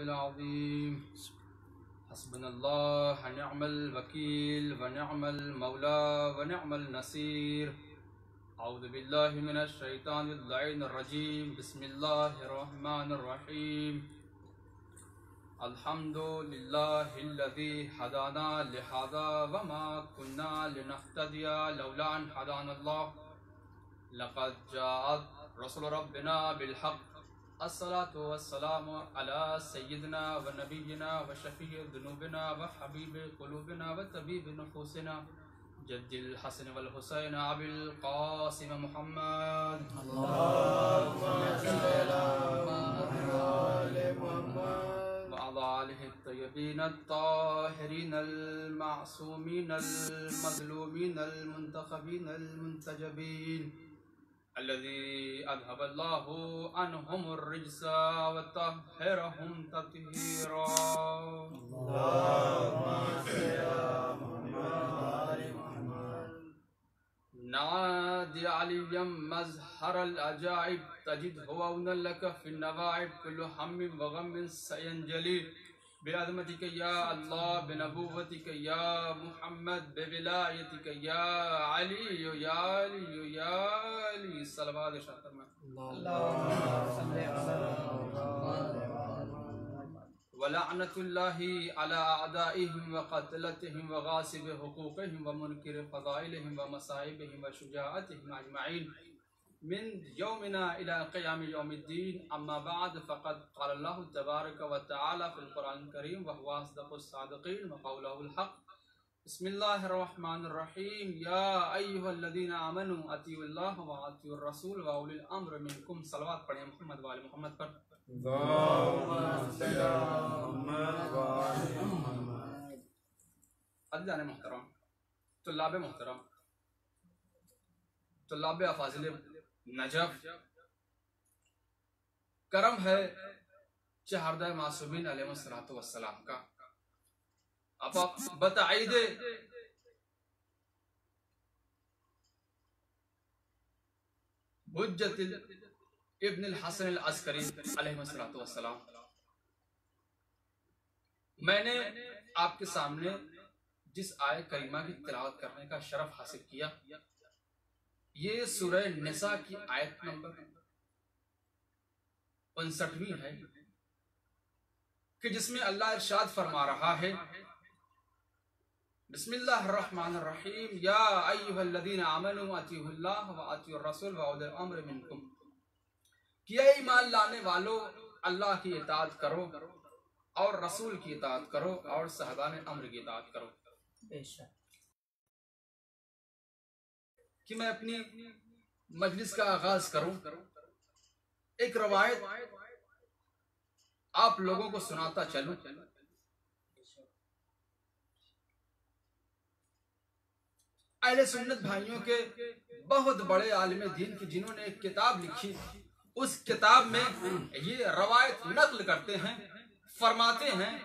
Bill अज़ीम। हस्बुनल्लाह व निअमल वकील व निअमल मौला व निअमल नसीर। औज़ु बिल्लाहि मिनश शैतानिर रजीम। बिस्मिल्लाहिर रहमानिर रहीम। अल्हम्दुलिल्लाहिल्लज़ी हदाना लिहाज़ा व मा कुन्ना लिनहतदिया लौला अन हदानल्लाह। लक़द जाअत रसूल रब्बिना बिल हक़। अस्सलातु वस्सलामु अला सय्यिदिना व नबिय्यिना व शफ़ीइ ज़ुनूबिना व हबीबि क़ुलूबिना व तबीबि नुफ़ूसिना जद्दिल हसन वल हुसैन अबिल क़ासिम मुहम्मद। अल्लाहुम्मा सल्लि अला मुहम्मद व अला आलिहि तय्यबीन अत्ताहिरीन अल-मासूमीन अल-मज़लूमीन अल-मुंतख़बीन अल-मुंतजबीन अल्लज़ी अज़हबल्लाहु अन्हुमुर रिज्सा व तह्हिरहुम तत्हीरा। अल्लाहुम्मा सल्लि अला मुहम्मद व मुहम्मद। नादी अलियम मज़हरल अजाइब तजिदहु औनन लक फिन नवाइब कुल्लु हम्मिन व गम्मिन सयंजली बिअज़मतिक या अल्लाह बिनबुव्वतिक या मुहम्मद बिविलायतिक या अली या अली या अली। सलवात इरशाद फरमाएं। अल्लाहुम्मा सल्लि अला मुहम्मद व लअनतुल्लाहि अला अअदाइहिम व क़तलतिहिम व गासिबि हुकूक़िहिम व मुनकिरि फ़ज़ाइलिहिम व मसाइबिहिम व शुजाअतिहिम अजमईन मिन यौमिना इला क़ियामि यौमिद्दीन। अम्मा बअद फ़क़द क़ाल अल्लाहु तबारक व तआला फ़िल क़ुरआनिल करीम व हुवा अस्दक़ुस सादिक़ीन व क़ौलुहुल हक़। बिस्मिल्लाहिर रहमानिर रहीम। या अय्युहल्लज़ीना आमनू अतीउल्लाह व अतीउर रसूल व उलिल अम्र मिनकुम। सलवात पढ़ें मोहम्मद व आले मोहम्मद पर। अज़ीज़ान मोहतरम, तुल्लाब मोहतरम, तुल्लाब अफाज़िल नजफ़, करम है चहरदा मासूमीन अलैहिस्सलातु वस्सलाम का। अब आप बताइए हुज्जतुल इब्न हसन अल अस्करी अलैहिस्सलातु वस्सलाम, मैंने आपके सामने जिस आयत करीमा की तिलावत करने का शरफ हासिल किया, ये सूरह निसा की आयत नंबर 59वीं है कि जिसमें अल्लाह इरशाद फरमा रहा है, बिस्मिल्लाहिर्रहमानिर्रहीम। या अय्युहल्लज़ीना आमनू अतीउल्लाह व अतीउर रसूल व उलिल अम्र मिनकुम। कि ऐ ईमान लाने वालों, अल्लाह की इताअत करो और रसूल की इताअत करो और साहबाने अम्र की इताअत करो। बेशक कि मैं अपनी मजलिस का आगाज करूं, एक रवायत आप लोगों को सुनाता चलूं। अहले सुन्नत भाइयों के बहुत बड़े आलिम दीन की जिन्होंने एक किताब लिखी, उस किताब में ये रवायत नकल करते हैं, फरमाते हैं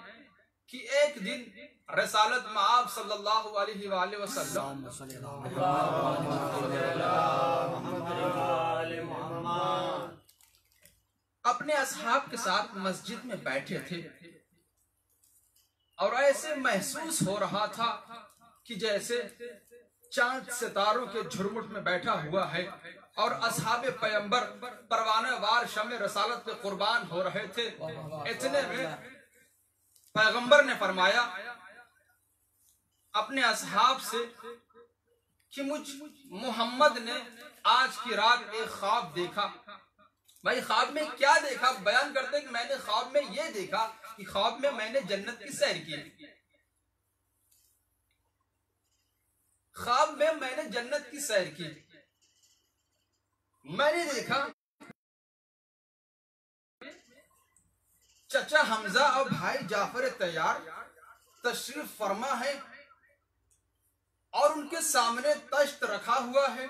कि एक दिन रसालत मआब सल्लल्लाहु अलैहि वसल्लम अपने असहाब के साथ मस्जिद में बैठे थे और ऐसे महसूस हो रहा था कि जैसे चांद सितारों के झुरमुट में बैठा हुआ है और असहाबे पैगंबर परवाने वार शम्मे रसालत पे कुर्बान हो रहे थे। इतने में पैगंबर ने फरमाया अपने असहाब से कि मुझ मोहम्मद ने आज की रात एक ख्वाब देखा। भाई ख्वाब में क्या देखा? बयान करते कि मैंने ख्वाब में ये देखा कि ख्वाब में मैंने जन्नत की सैर की। ख्वाब में मैंने जन्नत की सैर की। मैंने देखा चचा हमजा और भाई जाफर तैयार तशरीफ फरमा है और उनके सामने तश्त रखा हुआ है।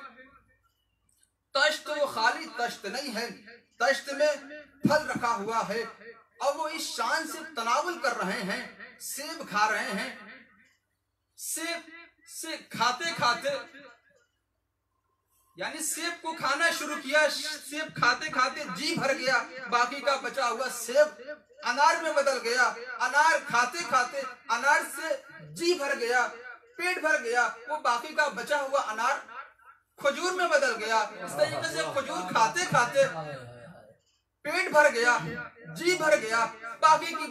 तश्त वो खाली तश्त नहीं है, तश्त में फल रखा हुआ है और वो इस शान से तनावुल कर रहे हैं, सेब खा रहे हैं। सेब से खाते खाते यानी सेब को खाना शुरू किया, सेब खाते खाते जी भर गया, बाकी का बचा हुआ सेब अनार में बदल गया, अनार खाते खाते अनार से जी भर गया, पेट भर गया, वो बाकी का बचा हुआ अनार खजूर में बदल गया। इस तरीके से खजूर खाते खाते पेट भर गया, जी भर गया, बाकी की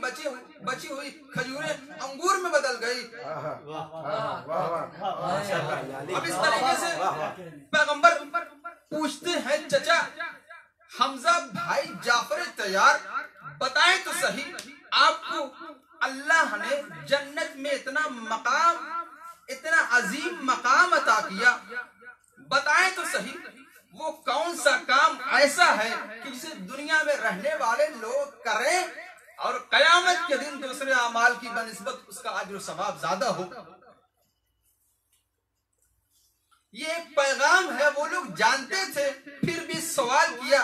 बची हुई खजूरें अंगूर में बदल गई। अब इस तरीके से पैगंबर पूछते हैं, चचा हमजा भाई जाफर तैयार, बताएं तो सही आपको अल्लाह ने जन्नत में इतना मकाम, इतना अजीम मकाम अता किया, बताएं तो सही वो कौन सा काम ऐसा है कि जिसे दुनिया में रहने वाले लोग करें और कयामत के दिन दूसरे अमाल की बनिस्बत उसका अज्र सवाब ज्यादा हो। ये एक पैगाम है, वो लोग जानते थे, फिर भी सवाल किया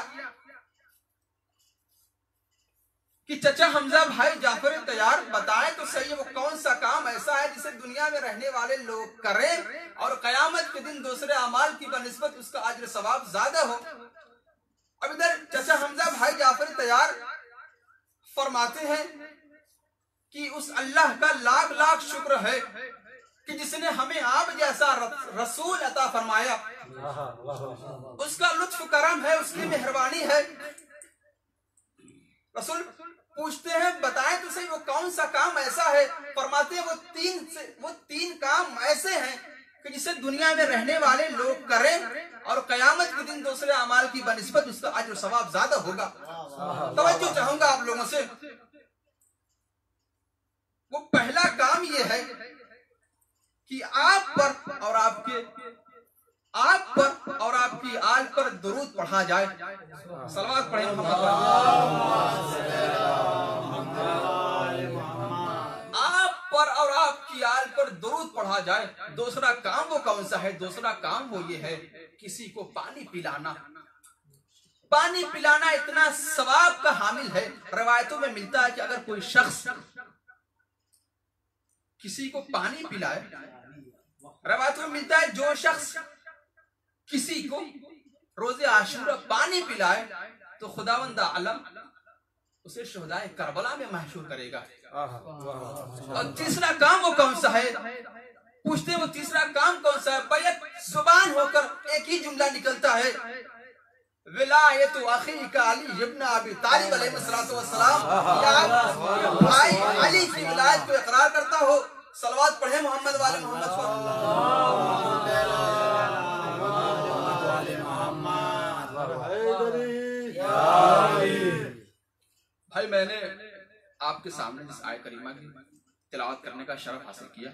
कि चचा हमजा भाई जाफर तैयार, बताएं तो सही वो कौन सा काम ऐसा है जिसे दुनिया में रहने वाले लोग करें और कयामत के दिन दूसरे अमाल की बनिस्बत उसका अज्र सवाब ज्यादा हो। अब इधर चचा हमजा भाई जाफर तैयार फरमाते हैं कि उस अल्लाह का लाख लाख शुक्र है कि जिसने हमें आप जैसा रसूल अता फरमाया, उसका लुत्फ करम है, उसकी मेहरबानी है। रसूल पूछते हैं, बताएं तो सही वो कौन सा काम ऐसा है, फरमाते हैं वो तीन काम ऐसे हैं कि जिसे दुनिया में रहने वाले लोग करें और कयामत के दिन दूसरे अमाल की बनिस्बत उसका अज्र सवाब ज्यादा होगा। तवज्जो चाहूंगा आप लोगों से। वो पहला काम ये है कि आप पर और आपकी आल पर दुरूद पढ़ा जाए। सलवात पढ़े आप पर और आपकी आल पर दुरूद पढ़ा जाए। दूसरा काम वो कौन सा है? दूसरा काम वो ये है किसी को पानी पिलाना। पानी पिलाना इतना सवाब का हामिल है। रवायतों में मिलता है कि अगर कोई शख्स किसी को पानी पिलाए, रवायतों में मिलता है जो शख्स किसी को रोजे आशूरा पानी पिलाए तो खुदावंद आलम उसे शुहदाए करबला में महशूर करेगा। और तीसरा काम वो कौन सा है? पूछते हैं वो तीसरा काम कौन सा है? बैत जुबान होकर एक ही जुमला निकलता है, विलायत अखी का अली इब्न अबी तालिब अलैहिस्सलातु वस्सलाम, भाई अली की विलायत को इकरार करता हो। सलवात पढ़े मोहम्मद वाले मोहम्मद भाई, मैंने आपके सामने इस आयत करीमा की तिलावत करने का शरफ हासिल किया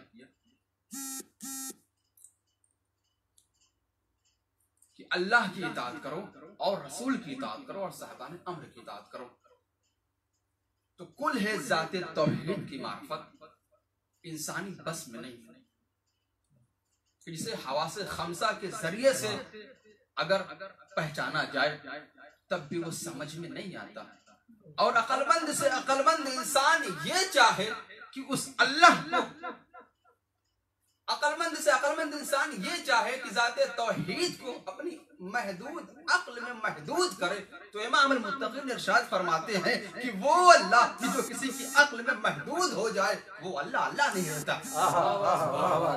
कि अल्लाह की इताअत करो और रसूल की इताअत करो और साहबाने अम्र की इताअत करो। तो कुल है जाते तौहीद की मार्फत इंसानी बस में नहीं है, जिसे हवासे खमसा के जरिए से अगर पहचाना जाए तब भी वो समझ में नहीं आता। और अक्लमंद से अक्लमंद इंसान ये चाहे कि उस अल्लाह को, अक्लमंद से अक्लमंद इंसान ये चाहे कि ज़ाते तौहीद को अपनी महदूद अक्ल में महदूद करे, तो इमाम अल-मुत्तक़ीन इरशाद फरमाते हैं कि वो अल्लाह कि जो किसी की अक्ल में महदूद हो जाए वो अल्लाह अल्लाह नहीं रहता।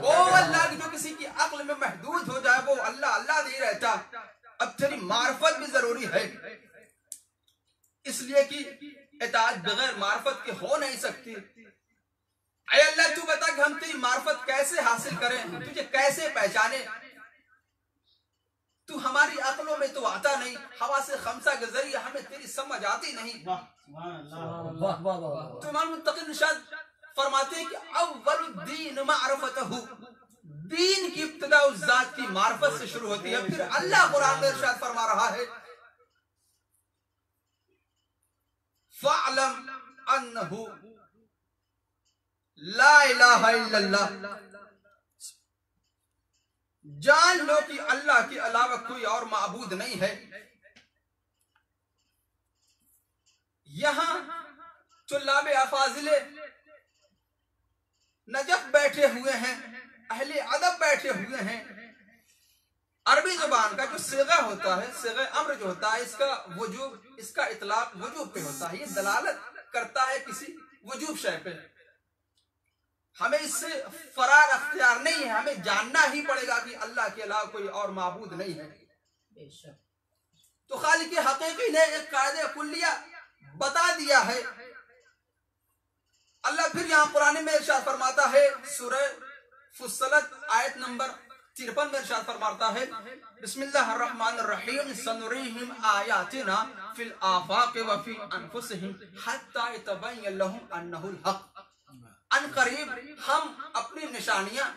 वो अल्लाह की जो किसी की अक्ल में महदूद हो जाए वो अल्लाह अल्लाह नहीं रहता। अब तेरी मार्फत भी जरूरी है, इसलिए कि इताअत बगैर मार्फत के हो नहीं सकती। ऐ अल्लाह तू बता कि हम तेरी मार्फत कैसे हासिल करें, तुझे कैसे पहचाने। तू हमारी अक्लों में तो आता नहीं, हवा से खमसा के जरिए हमें तेरी समझ आती नहीं। तो इमाम मुत्तक़ी इरशाद फरमाते हैं कि अव्वलुद्दीन मारफतहु, दीन की इब्तिदा उस जात की मार्फत से शुरू होती है। फिर अल्लाह कुरान में इरशाद फरमा रहा है, फ़अलम अन्नहु ला इलाहा इल्लल्लाह, जान लो कि अल्लाह के अलावा कोई और माबूद नहीं है। यहां तुल्लाबे अफाजिले नजफ बैठे हुए हैं, अहले अदब बैठे हुए हैं, अरबी जुबान का जो सिगा होता है, सिगा अम्र जो होता है, इसका वजूब, इसका इतलाक वजूब पे होता है। ये दलालत करता है किसी वजूब शय पे। हमें इससे फरार अख्तियार नहीं है, हमें जानना ही पड़ेगा कि अल्लाह के अलावा कोई और माबूद नहीं है। तो खालिक हकीकी ने एक कायदे कुल्लिया बता दिया है। अल्लाह फिर यहाँ कुरान में इरशाद फरमाता है, सूरह फुस्सलत आयत नंबर 53 में इरशाद फरमाता है, बिस्मिल्लाहिर्रहमानिर्रहीम सनुरीहिम आयातिना फिल आफाक़ि व फी अनफुसिहिम हत्ता यतबय्यन लहुम अन्नहुल हक़। अनकरीब हम अपनी निशानियां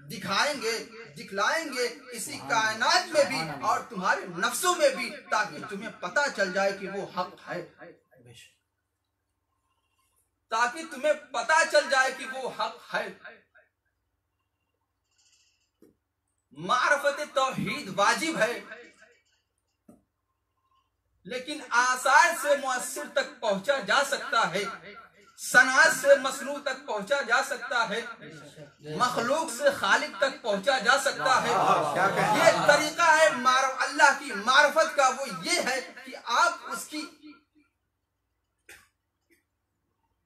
दिखाएंगे, दिखलाएंगे इसी कायनात में भी और तुम्हारे नफ्सों में भी, ताकि तुम्हें पता चल जाए कि वो हक है, ताकि तुम्हें पता चल जाए कि वो हक है। मारफत तौहीद वाजिब है, लेकिन आसार से मुअस्सिर तक पहुंचा जा सकता है, सनात से मसनू तक पहुंचा जा सकता है, मखलूक से खालिक तक पहुंचा जा सकता है। ये तरीका है अल्लाह की मारफत का। वो ये है कि आप उसकी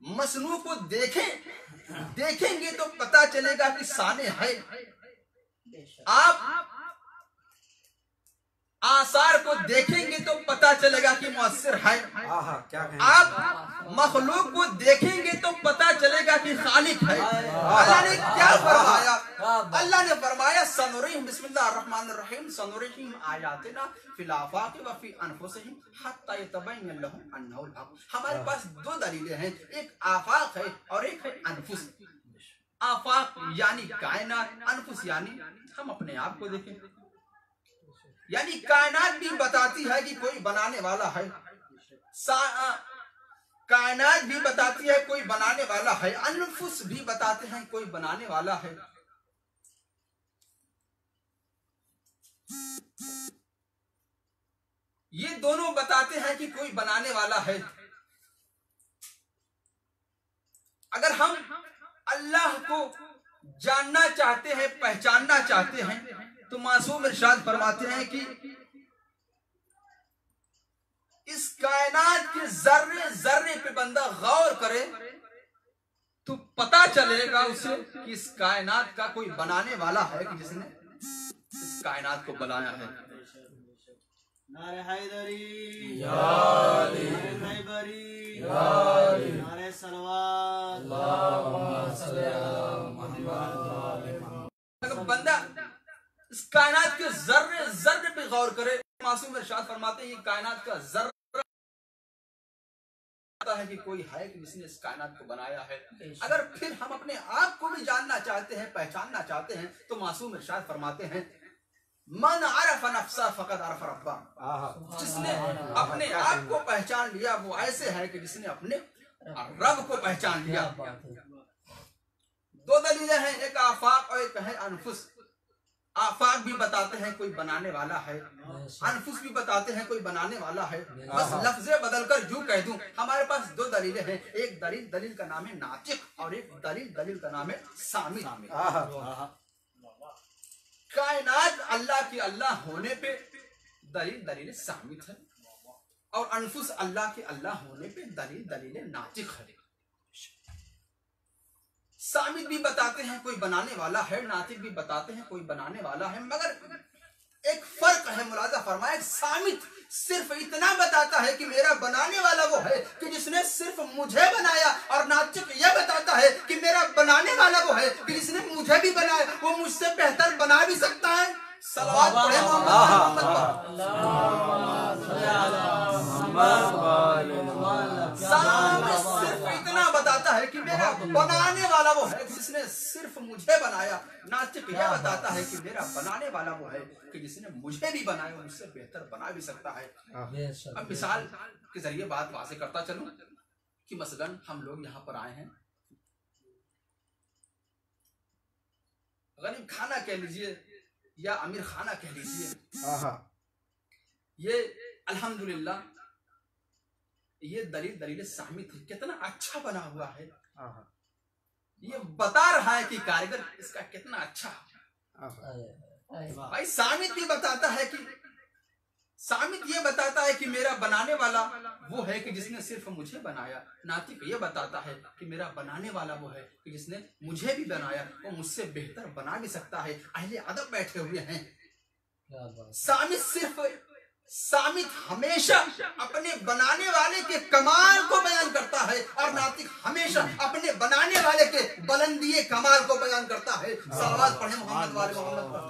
मसनू को देखेंगे तो पता चलेगा कि साने है। आप आसार को देखेंगे तो पता चलेगा कि मुअस्सिर है। आप मखलूक को देखेंगे तो पता चलेगा कि खालिक है। अल्लाह ने क्या फरमाया? अल्लाह ने फरमाया सनुरीहिम, बिस्मिल्लाहिर्रहमानिर्रहीम, सनुरीहिम आयातिना फिल आफाक़ि व फी अनफुसिहिम हत्ता यतबय्यन लहुम अन्नहुल हक़। हमारे पास दो दलीलें हैं, एक आफाक है और एक है अनफुस। आफाक यानी कायनात, अनफुस यानी हम अपने आप को देखें। यानी कायनात भी बताती है कि कोई बनाने वाला है, कायनात भी बताती है कोई बनाने वाला है, अनफुस भी बताते हैं कोई बनाने वाला है। ये दोनों बताते हैं कि कोई बनाने वाला है। अगर हम अल्लाह को जानना चाहते हैं, पहचानना चाहते हैं, तो मासूम इरशाद फरमाते हैं कि इस कायनात के जर्रे जर्रे पे बंदा गौर करे तो पता चलेगा उसे कि इस कायनात का कोई बनाने वाला है, कि जिसने इस कायनात को बनाया है। नारे हैदरी नारे खैबरी नारे सलवात। अगर बंदा इस कायनात के जर्रे जर्रे पे गौर करे, मासूम इरशाद फरमाते हैं ये कायनात का जर्रा है कि कोई है कि जिसने इस कायनात को बनाया है। अगर फिर हम अपने आप को भी जानना चाहते हैं, पहचानना चाहते हैं, तो मासूम इरशाद फरमाते हैं मन अरफ नफ्सा फकद अरफ रब्बा। जिसने अपने आप को पहचान लिया वो ऐसे है कि जिसने अपने रब को पहचान लिया। दो दलीलें हैं, एक आफाक और एक है अनफुस। आफाक भी बताते हैं कोई बनाने वाला है, अनफुस भी बताते हैं कोई बनाने वाला है। बस लफ्ज़े बदलकर यूं कह दूं, हमारे पास दो दलीलें हैं। एक दलील का नाम है नातिक और एक दलील का नाम है सामित। कायनात अल्लाह के अल्लाह होने पे दलील सामित है, और अनफुस अल्लाह के अल्लाह होने पे दलील नातिक है। सामित भी बताते हैं कोई बनाने वाला है, नातिक भी बताते हैं कोई बनाने वाला है, मगर एक फर्क है। मुलाजा फरमाया, सामित सिर्फ इतना बताता है कि मेरा बनाने वाला वो है कि जिसने सिर्फ मुझे बनाया, और नातिक यह बताता है कि मेरा बनाने वाला वो है कि जिसने मुझे भी बनाया, वो मुझसे बेहतर बना भी सकता है। सलवात पढ़े मोहम्मद सिर्फ इतना बताता है कि मेरा बनाने वाला वो है जिसने सिर्फ मुझे बनाया। नातिक यह बताता है कि मेरा बनाने वाला वो है कि जिसने मुझे भी बनाया, मुझसे बेहतर बना भी सकता है। अब मिसाल के जरिए बात वाज़ेह करता चलूं कि मसलन हम लोग यहाँ पर आए हैं, गरीब खाना कह लीजिए या अमीर खाना कह लीजिए, ये अल्हम्दुलिल्लाह ये दलील सामित है, कितना अच्छा बना हुआ है। ये बता रहा है कि कारीगर इसका कितना अच्छा है। भाई सामित ये बताता है कि मेरा बनाने वाला वो है कि जिसने सिर्फ मुझे बनाया। नातिक ये बताता है कि मेरा बनाने वाला वो है कि जिसने मुझे भी बनाया, वो मुझसे बेहतर बना भी सकता है। अहले अदब बैठे हुए हैं। सामित हमेशा अपने बनाने वाले के कमाल को बयान करता है और नातिक हमेशा अपने बनाने वाले के बुलंदी कमाल को बयान करता है। सलावत पढ़े मोहम्मद वाले मोहम्मद पर।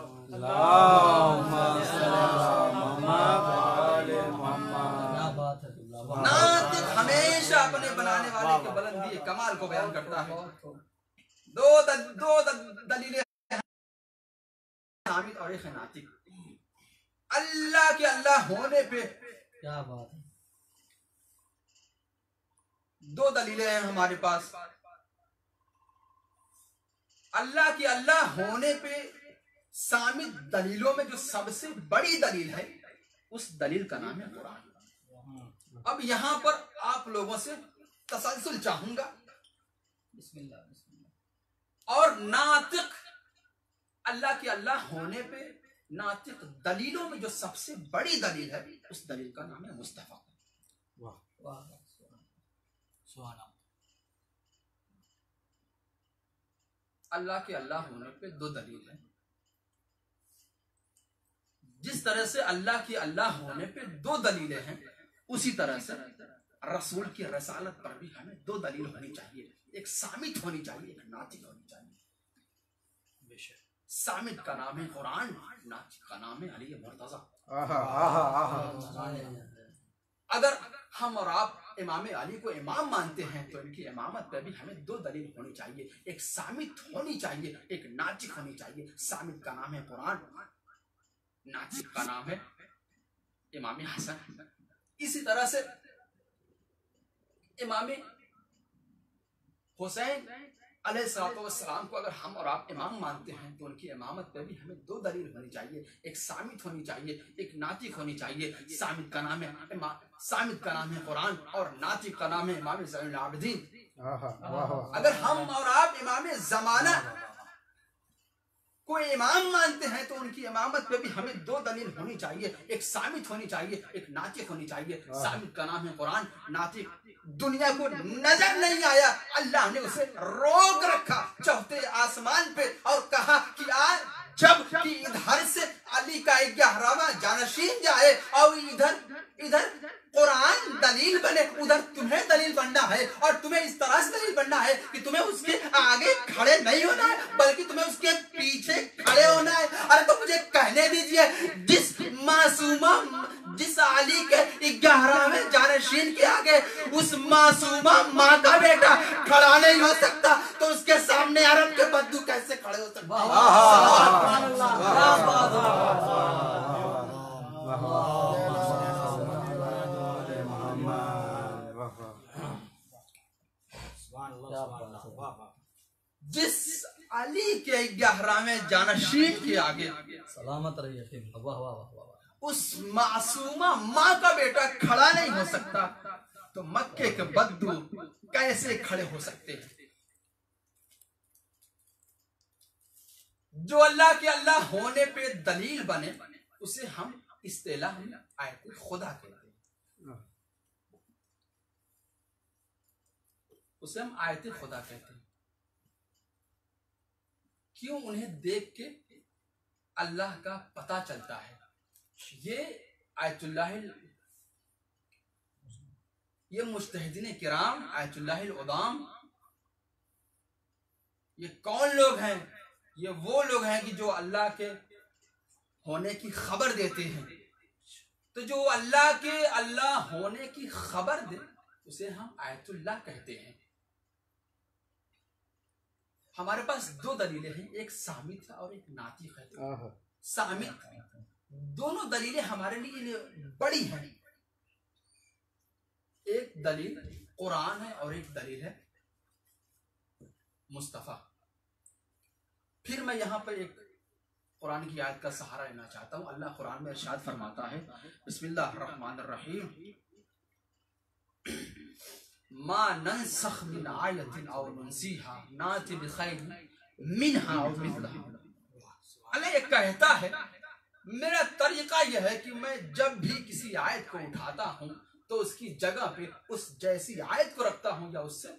नातिक हमेशा अपने बनाने वाले के बुलंदी कमाल को बयान करता है। दो दलीलें सामित और एक नातिक। अल्लाह के अल्लाह होने पे क्या बात है। दो दलीलें हैं हमारे पास। अल्लाह के अल्लाह होने पे सामित दलीलों में जो सबसे बड़ी दलील है, उस दलील का नाम है कुरान। अब यहां पर आप लोगों से तसलसल चाहूंगा। और नातिक अल्लाह के अल्लाह होने पे नातिक दलीलों में जो सबसे बड़ी दलील है, उस दलील का नाम है मुस्तफा। अल्लाह के अल्लाह होने पे दो दलील है। जिस तरह से अल्लाह के अल्लाह होने पे दो दलीलें हैं, उसी तरह से रसूल की रसालत पर भी हमें दो दलील होनी चाहिए। एक सामित होनी चाहिए, एक नातिक होनी चाहिए। सामित का नाम है कुरान, नातिक का नाम है अली मुर्तजा। अगर हम और आप इमाम अली को इमाम मानते हैं, तो इनकी इमामत पर भी हमें दो दलील होनी चाहिए। एक सामित होनी चाहिए, एक नातिक होनी चाहिए। सामित का नाम है कुरान, नातिक का नाम है इमाम हसन। इसी तरह से इमाम हुसैन अलैहिस्सलाम को अगर हम और आप इमाम मानते हैं, तो उनकी इमामत पे भी हमें दो दलील होनी चाहिए। एक सामित होनी चाहिए, एक नातिक होनी चाहिए। सामित का नाम है कुरान और नातिक का नाम है इमाम ज़ैनुल आबिदीन। अगर हम और आप इमाम ज़माना को इमाम मानते हैं, तो उनकी इमामत पे भी हमें दो दलील होनी चाहिए। एक सामित होनी चाहिए, एक नातिक होनी चाहिए। सामित का नाम है कुरान, नातिक दुनिया को नजर नहीं आया, अल्लाह ने उसे रोक रखा चौथे आसमान पे और कहा कि आज जब कि इधर से अली का 11वां जानशीन जाए और इधर कुरान दलील बने, उधर तुम्हें दलील बनना है। और तुम्हें इस तरह से दलील बनना है कि तुम्हें उसके आगे खड़े नहीं होना है, बल्कि तुम्हें उसके पीछे खड़े होना है। अरे तो मुझे कहने दीजिए, जिस अली के 11वें जानशीन के आगे उस मासूमा माँ का बेटा खड़ा नहीं हो सकता, तो उसके सामने अरब के बद्दू कैसे खड़े हो सकते हैं। जिस अली के 11वें जानशीन के आगे सलामत रहिए, वाह वाह वाह, उस मासूमा माँ का बेटा खड़ा नहीं हो सकता, तो मक्के के बद्दू कैसे खड़े हो सकते हैं? जो अल्लाह के अल्लाह होने पे दलील बने, उसे हम इस्तेलाह में आयत खुदा कहते हैं। उसे हम आयत खुदा कहते हैं। क्यों? उन्हें देख के अल्लाह का पता चलता है। ये आयतुल्लाह, ये मुज्तहिदीन किराम, आयतुल्लाह उदाम, ये कौन लोग हैं? ये वो लोग हैं कि जो अल्लाह के होने की खबर देते हैं। तो जो अल्लाह के अल्लाह होने की खबर दे, उसे हम आयतुल्लाह कहते हैं। हमारे पास दो दलीलें हैं, एक सामित है और एक नातिक है। सामित, दोनों दलीलें हमारे लिए बड़ी हैं। एक दलील कुरान है और एक दलील है मुस्तफा। फिर मैं यहाँ पर एक कुरान की आयत का सहारा लेना चाहता हूँ। अल्लाह कुरान में इरशाद फरमाता है, बिस्मिल्लाहिर्रहमानिर्रहीम, मा नंसख मिन आयतिन औ नुनसीहा नाति बिखैरिन मिनहा औ मिथलहा। अल्लाह ये कहता है मेरा तरीका यह है कि मैं जब भी किसी आयत को उठाता हूं तो उसकी जगह पे उस जैसी आयत को रखता हूं या उससे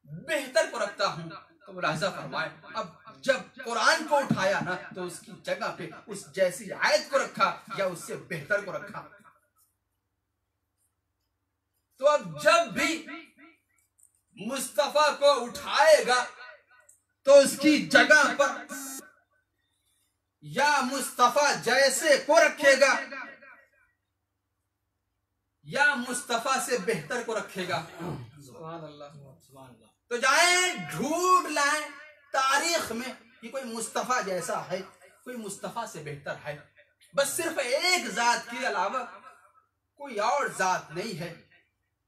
बेहतर को रखता हूं। तो मुलाहिजा फरमाए, अब जब कुरान को उठाया ना तो उसकी जगह पे उस जैसी आयत को रखा या उससे बेहतर को रखा। तो अब जब भी मुस्तफा को उठाएगा तो उसकी जगह पर या मुस्तफा जैसे को रखेगा या मुस्तफा से बेहतर को रखेगा। सुभान अल्लाह। तो जाएं ढूंढ लाएं तारीख में कि कोई मुस्तफा जैसा है, कोई मुस्तफा से बेहतर है। बस सिर्फ एक जात के अलावा कोई और जात नहीं है,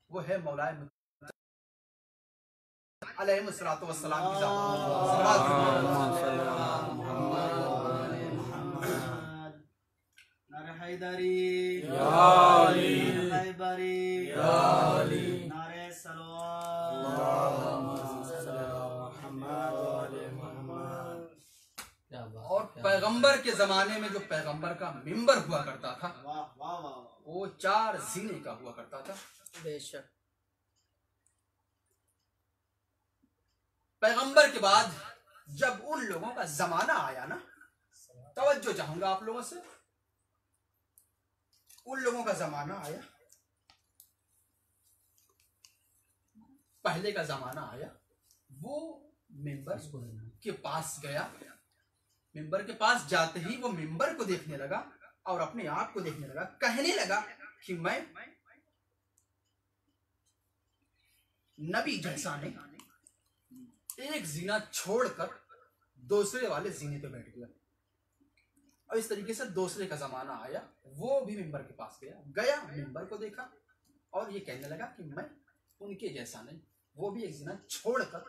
वो है मौलाए अलैहिस्सलातु वस्सलाम की हैदरी नारे और पैगंबर के जमाने में जो पैगंबर का मिंबर हुआ करता था वो 4 जीने का हुआ करता था। बेशक पैगंबर के बाद जब उन लोगों का जमाना आया ना, तवज्जो चाहूंगा आप लोगों से, उन लोगों का जमाना आया, पहले का जमाना आया, वो मिंबर के पास गया। मिंबर के पास जाते ही वो मिंबर को देखने लगा और अपने आप को देखने लगा, कहने लगा कि मैं नबी जैसा नहीं। एक जीना छोड़कर दूसरे वाले जीने पे बैठ गया और इस तरीके से दूसरे का जमाना आया। वो भी मिंबर के पास गया मिंबर को देखा और ये कहने लगा कि मैं उनके जैसा नहीं। वो भी एक जीना छोड़कर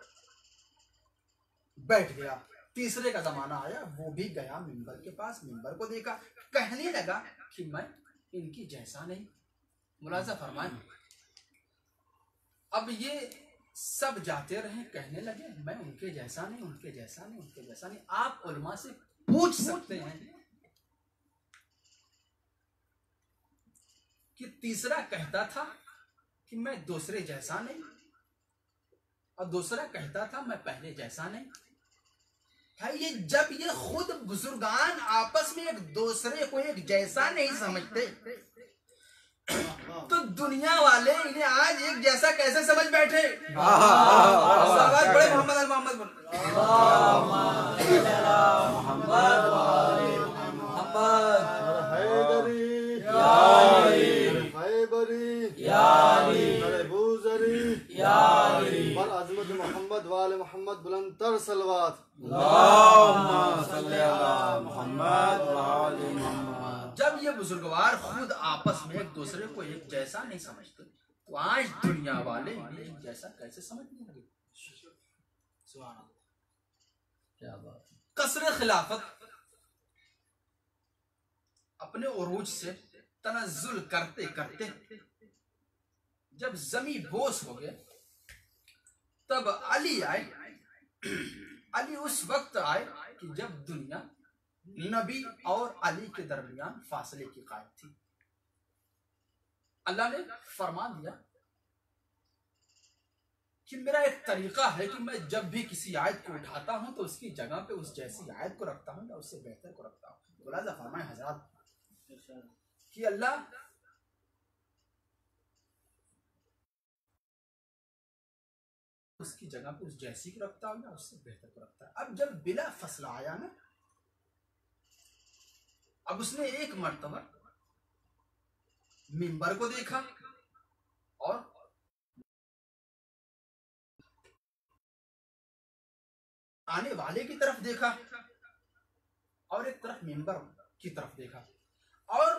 बैठ गया। तीसरे का जमाना आया, वो भी गया मिंबर के पास, मिंबर को देखा, कहने लगा कि मैं इनकी जैसा नहीं। मुलाजा फरमाए, अब ये सब जाते रहे, कहने लगे मैं उनके जैसा नहीं, उनके जैसा नहीं, उनके जैसा नहीं। आप उलमा से पूछ सकते हैं कि तीसरा कहता था कि मैं दूसरे जैसा नहीं और दूसरा कहता था मैं पहले जैसा नहीं। भाई ये जब ये खुद बुजुर्गान आपस में एक दूसरे को एक जैसा नहीं समझते तो दुनिया वाले इन्हें आज एक जैसा कैसे समझ बैठे। बड़े मोहम्मद मोहम्मद वाले मोहम्मद बुलंदतर सलवात। जब ये बुजुर्गवार खुद आपस में एक दूसरे को एक जैसा नहीं समझते तो आज दुनिया वाले इन्हें एक जैसा कैसे समझने लगे। क्या बात है। कसर खिलाफत अपने उरूज से तनज़्ज़ुल करते करते जब जमी बोस हो गए तब अली आए। अली उस वक्त आए कि जब दुनिया नबी और अली के दरमियान फासले की कायद थी। अल्लाह ने फरमान दिया कि मेरा एक तरीका है कि मैं जब भी किसी आयत को उठाता हूं तो उसकी जगह पे उस जैसी आयत को रखता हूं या उससे बेहतर को रखता हूं। मुलाज़ा फरमाए हज़रात कि अल्लाह उसकी जगह पे उस जैसी को रखता हूं या उससे बेहतर को रखता है। अब जब बिला फसला आया ना, अब उसने एक मर्तबा मिंबर को देखा और आने वाले की तरफ देखा और एक तरफ मिंबर की तरफ देखा और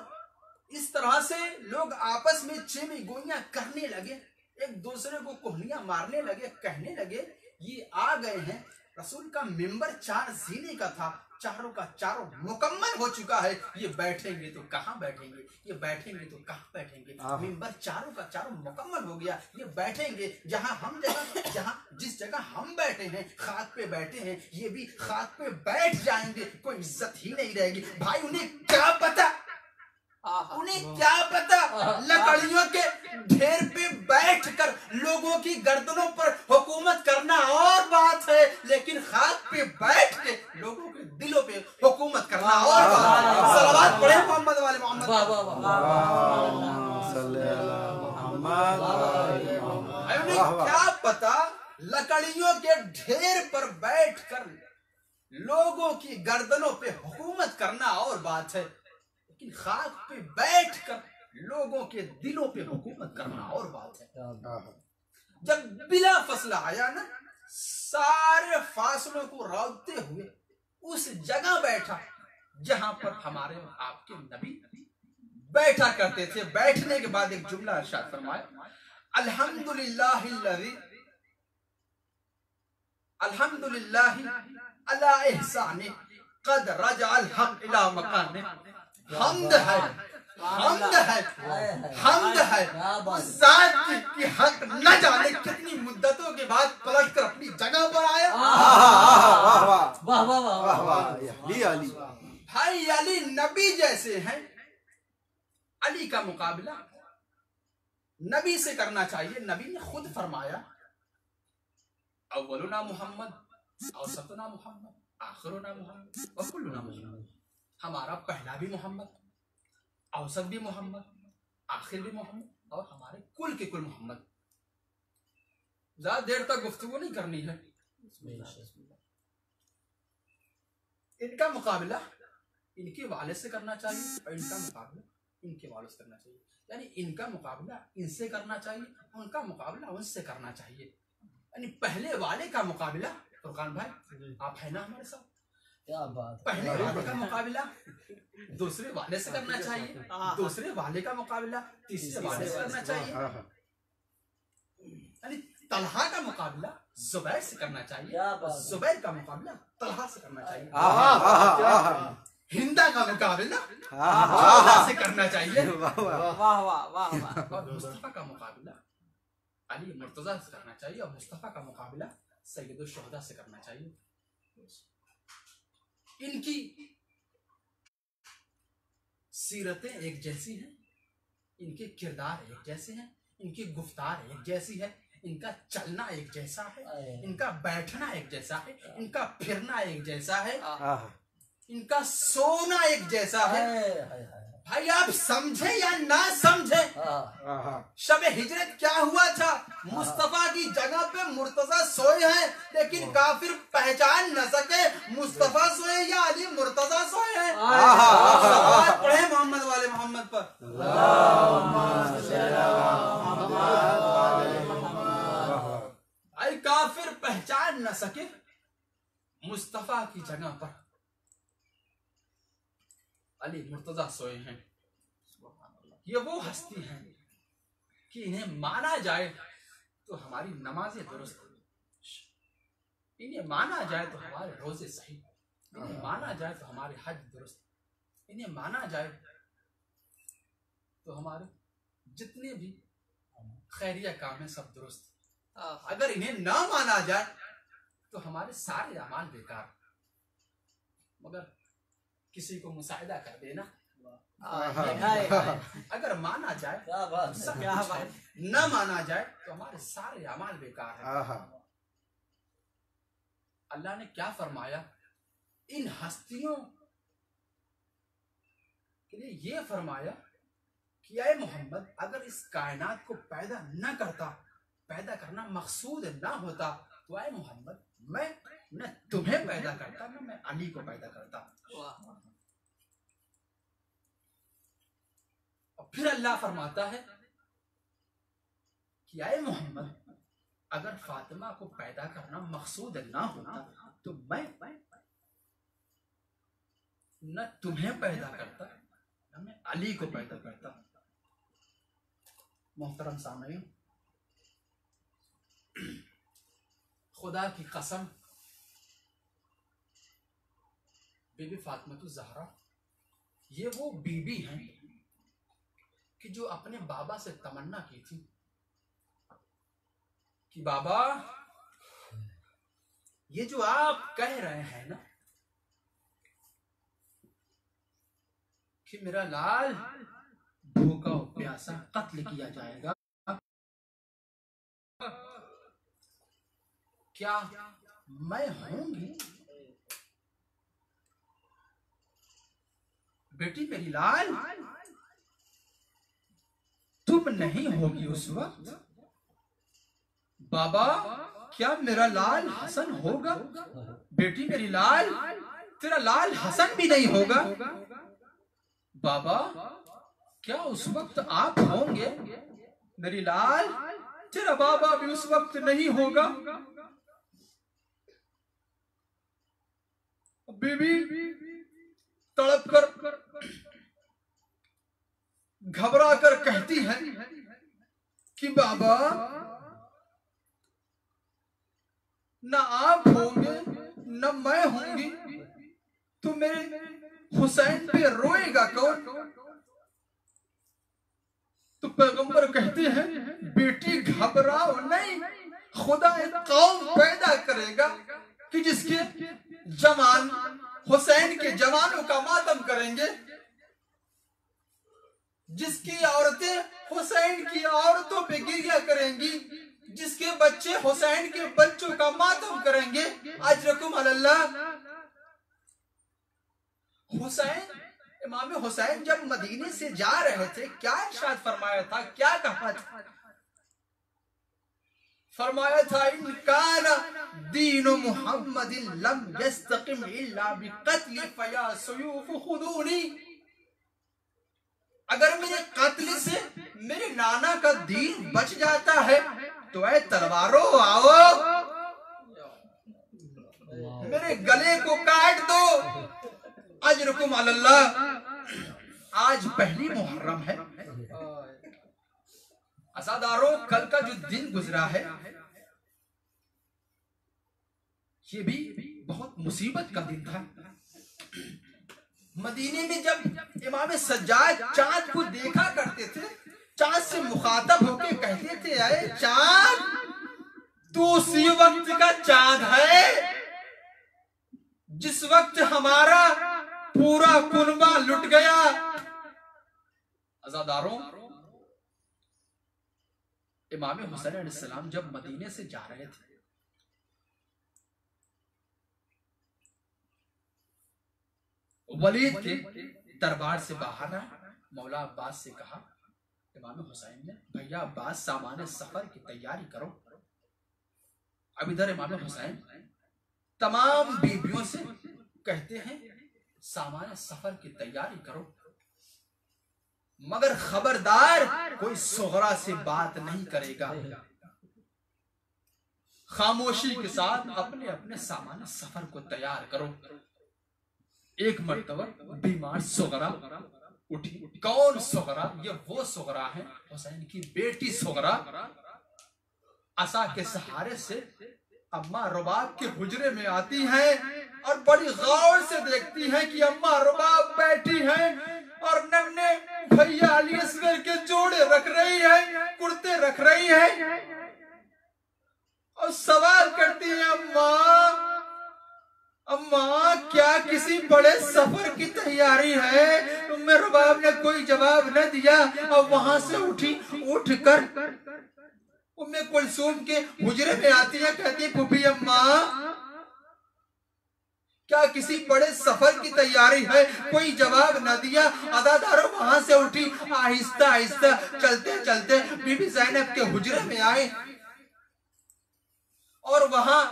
इस तरह से लोग आपस में चेमी गोइयां करने लगे, एक दूसरे को कोहनियां मारने लगे, कहने लगे ये आ गए हैं रसूल का मिंबर 4 जीने का था, चारों का चारों मुकम्मल हो चुका है। ये बैठेंगे तो कहाँ बैठेंगे, ये बैठेंगे तो कहाँ बैठेंगे। मिंबर चारों का चारों मुकम्मल हो गया। ये बैठेंगे जहाँ हम जगह, जहाँ जिस जगह हम बैठे हैं, खाक पे बैठे हैं, ये भी खाक पे बैठ जाएंगे। कोई इज्जत ही नहीं रहेगी। भाई उन्हें क्या पता, उन्हें क्या पता, लकड़ियों के ढेर पे बैठकर लोगों की गर्दनों पर हुकूमत करना और बात है, लेकिन खाक पे बैठ के लोगों के दिलों पे हुकूमत करना और बात है। सलावत पढ़े मोहम्मद वाले मोहम्मद। उन्हें क्या पता, लकड़ियों के ढेर पर बैठकर लोगों की गर्दनों पे हुकूमत करना और बात है, लेकिन खाक पे बैठकर लोगों के दिलों पे हुकूमत करना और बात है। जब बिला फसला आया ना, सारे फासलों को रौंदते हुए उस जगह बैठा जहां पर हमारे आपके नबी बैठा करते थे। बैठने के बाद एक जुमला इरशाद फरमाया, अल्हम्दुलिल्लाहिल्लज़ी अल्हम्दुलिल्लाहि अला इहसानि क़द रजअल हक़ इला मकाने। हमद है, हमद है, हमद है उस जात की हक न जाने कितनी मुद्दतों के बाद पलट कर अपनी जगह पर आया। वाह वाह वाह वाह। भाई अली नबी जैसे हैं, अली का मुकाबला नबी से करना चाहिए। नबी ने खुद फरमाया, अव्वलुना मोहम्मद, औसतुना मोहम्मद, आखिरुना मोहम्मद, व कुल्लुना मोहम्मद। हमारा पहला भी मोहम्मद, औसत भी मोहम्मद, आखिर भी मोहम्मद, और हमारे कुल के कुल मोहम्मद। ज्यादा देर तक गुफ्तगू नहीं करनी है। इनका मुकाबला इनके वाले से करना चाहिए और इनका मुकाबला इनके वालों से करना चाहिए। यानी इनका मुकाबला इनसे करना चाहिए, उनका मुकाबला उनसे करना चाहिए। यानी पहले वाले का मुकाबला, फुरकान भाई आप है ना हमारे साथ, क्या बात। पहले वाले का मुकाबला दूसरे वाले से करना चाहिए, दूसरे वाले का मुकाबला तीसरे वाले से करना चाहिए। यानी तलहा का मुकाबला जुबैर से करना चाहिए, जुबैर का मुकाबला तलहा से करना चाहिए। हिंदा का मुकाबला हिंदा से करना चाहिए। वाह वाह वाह वाह। और मुस्तफा का मुकाबला अली मुर्तजा से करना चाहिए, और मुस्तफा का मुकाबला सैयदुल शुहदा से करना चाहिए। इनकी सीरतें एक जैसी हैं, इनके किरदार एक जैसे हैं, इनकी गुफ्तार एक जैसी है, इनका चलना एक जैसा है, इनका बैठना एक जैसा है, इनका फिरना एक जैसा है, इनका सोना एक जैसा है। भाई आप समझे या ना समझे, शब हिजरत क्या हुआ था? मुस्तफा की जगह पे मुर्तजा सोए हैं, लेकिन काफिर पहचान न सके मुस्तफा सोए या अली मुर्तजा सोए हैं। पढ़े मोहम्मद वाले मोहम्मद पर। भाई काफिर पहचान न सके मुस्तफा की जगह पर अली मुर्तजा सोए हैं। ये वो हस्ती हैं कि इन्हें माना जाए तो हमारी नमाजें दुरुस्त, इन्हें माना जाए तो हमारे रोजे सही, इन्हें माना जाए तो हमारे हज दुरुस्त, इन्हें माना जाए तो हमारे जितने भी खैरिया काम है सब दुरुस्त। अगर इन्हें ना माना जाए तो हमारे सारे अमाल बेकार। मगर किसी को मुसाइदा कर देना, अगर माना जाए सब क्या बात, न माना जाए तो हमारे सारे अमाल बेकार है। अल्लाह ने क्या फरमाया इन हस्तियों के लिए? ये फरमाया कि ऐ मोहम्मद, अगर इस कायनात को पैदा न करता, पैदा करना मकसूद ना होता, तो ऐ मोहम्मद मैं न तुम्हें पैदा करता, न मैं अली को पैदा करता। और फिर अल्लाह फरमाता है कि ऐ मोहम्मद, अगर फातिमा को पैदा करना मकसूद ना होता, तो मैं न तुम्हें पैदा करता, न मैं अली को पैदा करता। मोहतरम सामईन, खुदा की कसम बीबी फातिमा ज़हरा ये वो बीबी हैं कि जो अपने बाबा से तमन्ना की थी कि बाबा ये जो आप कह रहे हैं ना कि मेरा लाल भूखा और प्यासा कत्ल किया जाएगा, क्या मैं होंगी? बेटी मेरी लाल तुम नहीं होगी उस वक्त। बाबा क्या मेरा लाल हसन होगा? बेटी मेरी लाल तेरा लाल हसन भी नहीं होगा। बाबा क्या उस वक्त आप होंगे? मेरी लाल तेरा बाबा भी उस वक्त नहीं होगा। बीबी तड़प कर घबरा कर कहती है कि बाबा न आप होंगे न मैं होंगी तो मेरे हुसैन पे रोएगा कौन? तो पैगंबर कहते हैं बेटी घबराओ नहीं, खुदा एक कौम पैदा करेगा कि जिसके जवान हुसैन के जवानों का मातम करेंगे, जिसकी औरतें हुसैन की औरतों पे गिरिया करेंगी, जिसके बच्चे हुसैन के बच्चों का मातम करेंगे। अजरकुम अल्लाह। हुसैन इमाम हुसैन जब मदीने से जा रहे थे क्या इरशाद फरमाया था, क्या कहा था? फरमाया था इनकाना दीनु मुहम्मदिन लम यस्तकिम इल्ला बिक़त्ल फया सुयूफ खुदूनी। अगर मेरे कत्ल से मेरे नाना का दीन बच जाता है तो ऐ तलवारों आओ मेरे गले को काट दो। अजरकुम अल्लाह। आज पहली मुहर्रम है। अज़ादारों कल का जो दिन गुजरा है ये भी बहुत मुसीबत का दिन था। मदीने में जब इमाम सज्जाद चांद को देखा करते थे, चांद से मुखातब होके कहते थे अरे चांद तू उसी वक्त का चांद है जिस वक्त हमारा पूरा कुनबा लुट गया। अज़ादारों इमाम हुसैन अलैहिस्सलाम जब मदीने से जा रहे थे वलीद के दरबार से बाहर आए, मौला अब्बास से कहा इमाम हुसैन ने भैया अब्बास सामाने सफर की तैयारी करो। अब इधर इमाम हुसैन तमाम बीबियों से कहते हैं सामाने सफर की तैयारी करो, मगर खबरदार कोई सुगरा से बात नहीं करेगा। खामोशी के साथ अपने अपने सामाने सफर को तैयार करो। एक मर्तबा बीमार सुगरा उठी। कौन सुगरा? ये वो सुगरा है हुसैन की बेटी सुगरा। असा के सहारे से अम्मा रुबाब के हुजरे में आती है और बड़ी गौर से देखती है कि अम्मा रुबाब बैठी है और नन्हे भैया अली असगर के जोड़े रख रही है, कुर्ते रख रही है और सवाल करती है अम्मा अम्मा क्या किसी बड़े सफर की तैयारी है? उम्मे रुबाब ने कोई जवाब न दिया और वहां से उठकर उम्मे कुलसूम के हुजरे में आती है, कहती है फूफी अम्मा क्या किसी बड़े सफर की तैयारी है? कोई जवाब न दिया। अदादारों वहां से उठी, आहिस्ता आहिस्ता चलते चलते बीबी ज़ैनब के हुजरे में आए और वहां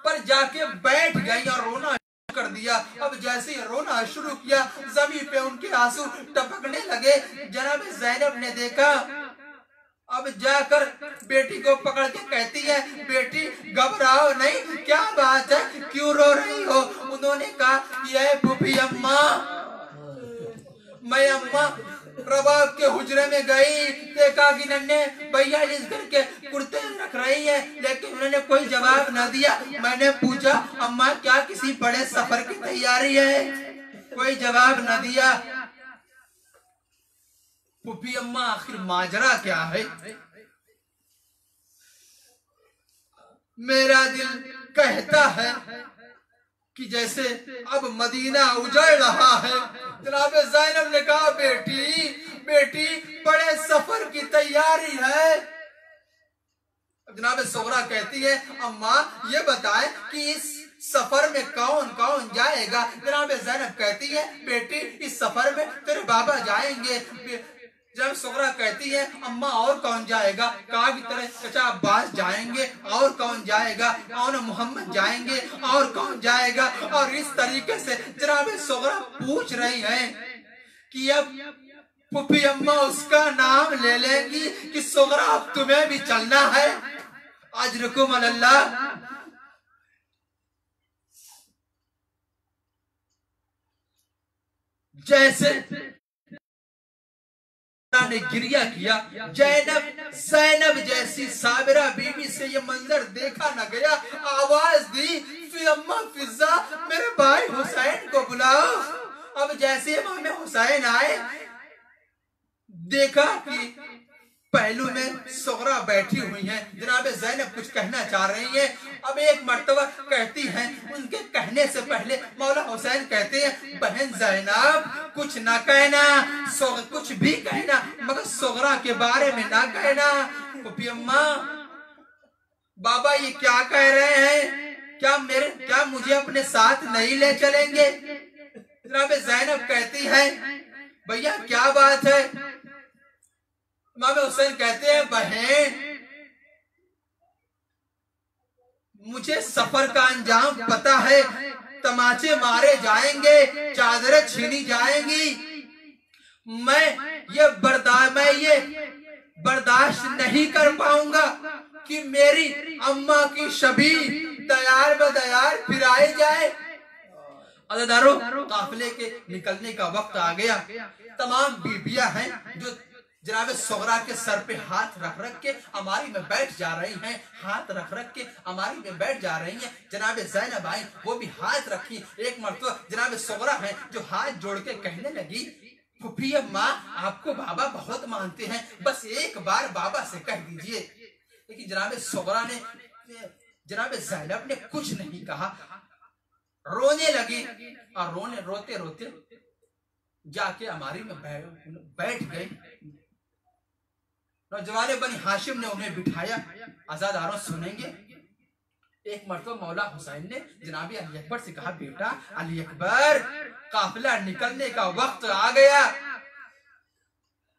पर जाके बैठ गई और रोना कर दिया। अब जैसे ही रोना शुरू किया जमीन पे उनके आंसू टपकने लगे। जनाब ज़ैनब ने देखा, अब जाकर बेटी को पकड़ के कहती है बेटी घबराओ नहीं, क्या बात है, क्यों रो रही हो? उन्होंने कहा ये फूफी अम्मा मैं अम्मा रबाब के हुजरे में गई, देखा कि नन्हे भैया इस घर के कुर्ते रख रही है, लेकिन उन्होंने कोई जवाब न दिया। मैंने पूछा अम्मा क्या किसी बड़े सफर की तैयारी है? कोई जवाब न दिया। फूफी अम्मा आखिर माजरा क्या है? मेरा दिल कहता है कि जैसे अब मदीना उजड़ रहा है। जनाब ज़ैनब ने कहा बेटी बेटी बड़े सफर की तैयारी है। जनाब सुगरा कहती है अम्मा ये बताएं कि इस सफर में कौन कौन जाएगा? जनाब ज़ैनब कहती है बेटी इस सफर में तेरे बाबा जाएंगे। जब सुगरा कहती है अम्मा और कौन जाएगा? कहा कि तेरे चचा अब्बास जाएंगे। और कौन जाएगा? और मोहम्मद जाएंगे। और कौन जाएगा? और इस तरीके से जनाब सुगरा पूछ रही है कि अब फूफी अम्मा उसका नाम ले लेंगी कि सुगरा अब तुम्हें भी चलना है। अजरकुम अल्लाह। जैसे ने गिरिया किया, ज़ैनब जैसी साबिरा बीबी से ये मंजर देखा न गया। आवाज दी फिर अम्मा फिजा मेरे भाई हुसैन को बुलाओ। अब जैसे इमाम हुसैन आए देखा कि पहलू में सुगरा बैठी हुई हैं। जनाब ज़ैनब कुछ कहना चाह रही हैं। अब एक मर्तबा कहती हैं, उनके कहने से पहले मौला हुसैन कहते हैं बहन ज़ैनब कुछ ना कहना, कुछ भी कहना मगर सुगरा के बारे में ना कहना। फूफी अम्मा बाबा ये क्या कह रहे हैं? क्या मुझे अपने साथ नहीं ले चलेंगे? जनाब ज़ैनब कहती है भैया क्या बात है? इमाम हुसैन कहते हैं बहन मुझे सफर का अंजाम पता है। तमाचे मारे जाएंगे, चादरें छीनी जाएंगी। मैं ये बर्दाश्त नहीं कर पाऊंगा कि मेरी अम्मा की शबी तैयार बदयार फिराई जाए। अज़ादारों काफिले के निकलने का वक्त आ गया। तमाम बीबियां हैं जो जनाब सुगरा के सर पे हाथ रख रख के अमारी में बैठ जा रही हैं। हाथ रख रख के अमारी में बैठ जा रही हैं। जनाब ज़ैनब आई, वो भी हाथ रखी। एक मर्तबा जनाब सुगरा है जो हाथ जोड़ के कहने लगी फूफी अम्मा आपको बाबा बहुत मानते हैं, बस एक बार बाबा से कह दीजिए। लेकिन जनाब सुगरा ने जनाब ज़ैनब ने कुछ नहीं कहा, रोने लगी और रोते रोते जाके अमारी में बैठ गए। नौजवान बनी हाशिम ने उन्हें बिठाया। आजादारों सुनेंगे एक मर्तबा मौला हुसैन ने जनाबी अली अकबर से कहा बेटा अली अकबर काफिला निकलने का वक्त आ गया,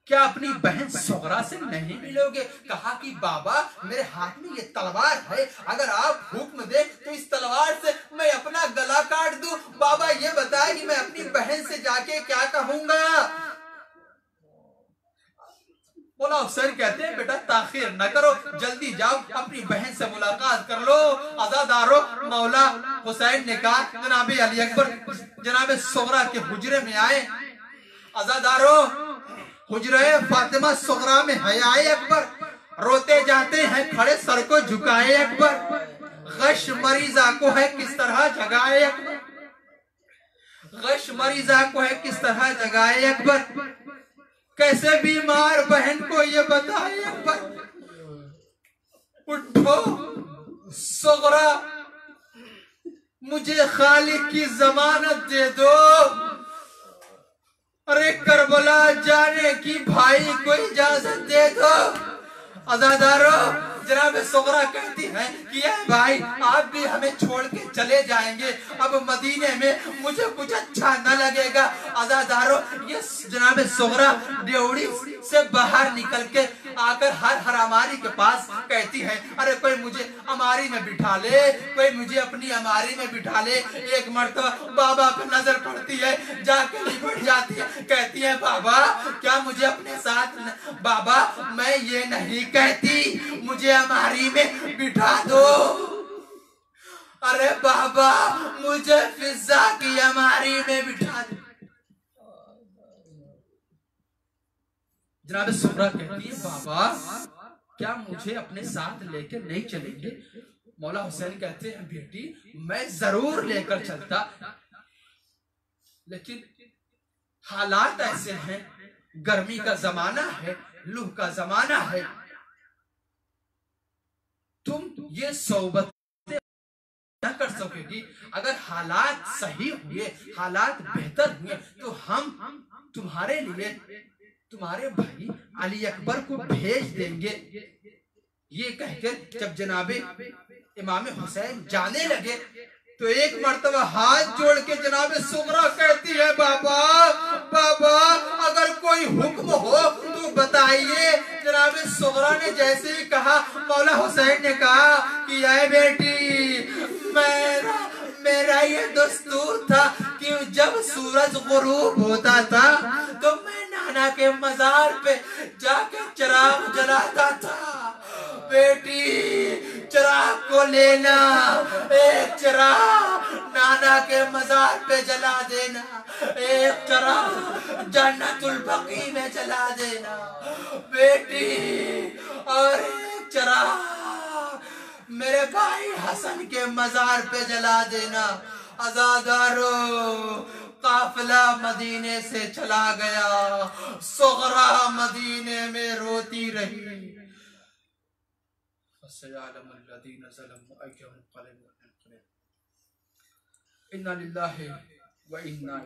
क्या अपनी बहन सुगरा से नहीं मिलोगे? कहा कि बाबा मेरे हाथ में ये तलवार है, अगर आप हुक्म दे तो इस तलवार से मैं अपना गला काट दूं। बाबा ये बताए कि मैं अपनी बहन से जाके क्या कहूंगा? मौला हुसैन कहते हैं बेटा ताखिर न करो, जल्दी जाओ अपनी बहन से मुलाकात कर लो। आजादारों मौला हुसैन ने कहा जनाबे अली अकबर जनाबे सुगरा के हुजरे में आए। आजादारों हुजरे फातिमा सुगरा में है आए अकबर, रोते जाते हैं खड़े सर को झुकाए अकबर। गश मरीजा को है किस तरह जगाए अकबर, गश मरीजा को है किस तरह जगाए अकबर, कैसे बीमार बहन को ये बताए अकबर। उठो सुगरा मुझे खालिक की जमानत दे दो, अरे करबला जाने की भाई को इजाजत दे दो। अज़ादारों जनाब सुगरा कहती है कि भाई आप भी हमें छोड़ के चले जाएंगे, अब मदीने में मुझे कुछ अच्छा न लगेगा। अज़ादारों ये जनाब सुगरा ड्योड़ी से बाहर निकल के आकर हर अमारी के पास कहती है अरे कोई मुझे अमारी में बिठा ले, कोई मुझे अपनी अमारी में बिठा ले। एक मर्तबा बाबा पे नजर पड़ती है, जाके लिपट जाती है, कहती है बाबा क्या मुझे अपने साथ बाबा मैं ये नहीं कहती, मुझे अमारी में बिठा दो। अरे बाबा मुझे फिजा की अमारी में बिठा दो। जनाब सुगरा कहती है बाबा क्या मुझे अपने साथ लेकर नहीं चलेंगे? मौला हुसैन कहते हैं बेटी मैं जरूर लेकर चलता, लेकिन हालात ऐसे हैं, गर्मी का जमाना है, लू का जमाना है, तुम ये सोबत न कर सकोगी। अगर हालात सही हुए, हालात बेहतर हुए, तो हम तुम्हारे लिए तुम्हारे भाई अली अकबर को भेज देंगे। ये कहकर जब जनाबे इमाम हुसैन जाने लगे तो एक मर्तबा हाथ जोड़ के जनाबे सुगरा कहती है, बाबा बाबा अगर कोई हुक्म हो तो बताइए। जनाबे सुगरा ने जैसे ही कहा, मौला हुसैन ने कहा कि आए बेटी, मेरा ये दस्तूर था कि जब सूरज गुरूब होता था तो मैं नाना के मजार पे जाके चिराग जलाता था। बेटी चिराग को लेना, एक चिराग नाना के मजार पे जला देना, एक चिराग जन्नतुल बकी में जला देना बेटी, और एक चिराग मेरे भाई हसन के मजार पे जला देना। अज़ादारो, काफिला मदीने से चला गया, सुगरा मदीने में रोती रही। इन्ना लिल्लाहि व इन्ना